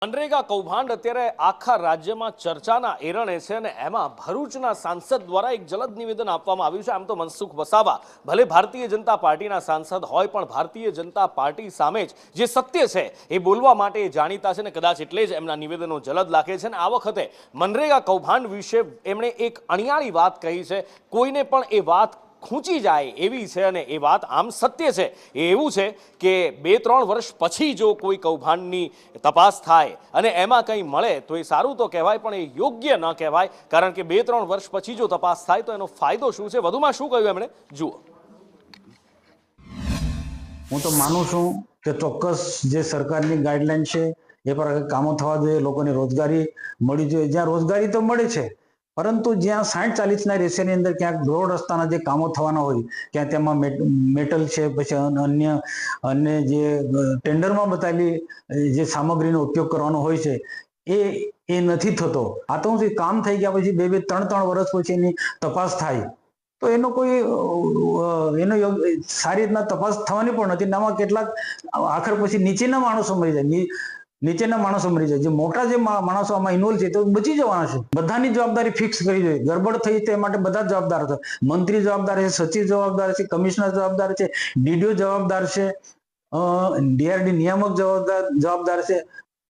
મનરેગા કૌભાંડ અત્યારે આખા રાજ્યમાં ચર્ચાના એરણે છે અને એમાં ભરૂચના સાંસદ દ્વારા એક જલદ નિવેદન આપવામાં આવ્યું છે. આમ તો મનસુખ વસાવા ભલે ભારતીય જનતા પાર્ટીના સાંસદ હોય પણ ભારતીય જનતા પાર્ટી સામે જ જે સત્ય છે એ બોલવા માટે જાણીતા છે ને કદાચ એટલે જ એમના નિવેદનો જલદ લાગે છે. અને આ વખતે મનરેગા કૌભાંડ વિશે એમણે એક અણિયાળી વાત કહી છે. કોઈને પણ એ વાત ખૂંચી જાય એવી છે અને એ વાત આમ સત્ય છે. એ એવું છે કે 2-3 વર્ષ પછી જો કોઈ કૌભાંડની તપાસ થાય અને એમાં કંઈ મળે તો એ સારું તો કહેવાય પણ એ યોગ્ય ન કહેવાય, કારણ કે 2-3 વર્ષ પછી જો તપાસ થાય તો એનો ફાયદો શું છે. વધુમાં શું કહ્યું એમણે, જુઓ. હું તો માનું છું કે ચોક્કસ જે સરકારની ગાઈડલાઈન છે એ પર કામો થવા જોઈએ, લોકોને રોજગારી મળી જોઈએ. જ્યાં રોજગારી તો મળે છે, પરંતુ જ્યાં 60-40ના રેશિયોની અંદર ક્યાંક રોડ રસ્તાના જે કામો થવાના હોય ત્યાં તેમાં મેટલ છે, પછી અન્ય જે ટેન્ડરમાં બતાવેલી જે સામગ્રીનો ઉપયોગ કરવાનો હોય છે એ નથી થતો. આ તો શું કામ થઈ ગયા પછી 2-3 વર્ષ પછી એની તપાસ થાય તો એનો કોઈ સારી રીતના તપાસ થવાની પણ નથી. આમાં કેટલાક આખર પછી નીચેના માણસો મરી જાય, જે મોટા જે માણસો આમાં ઇન્વોલ્વ છે તો બચી જવાના છે. બધાની જવાબદારી ફિક્સ કરી જોઈએ. ગડબડ થઈ તે માટે બધા જવાબદાર છે. મંત્રી જવાબદાર છે, સચિવ જવાબદાર છે, કમિશનર જવાબદાર છે, ડીડીઓ જવાબદાર છે, ડીઆરડી નિયામક જવાબદાર છે,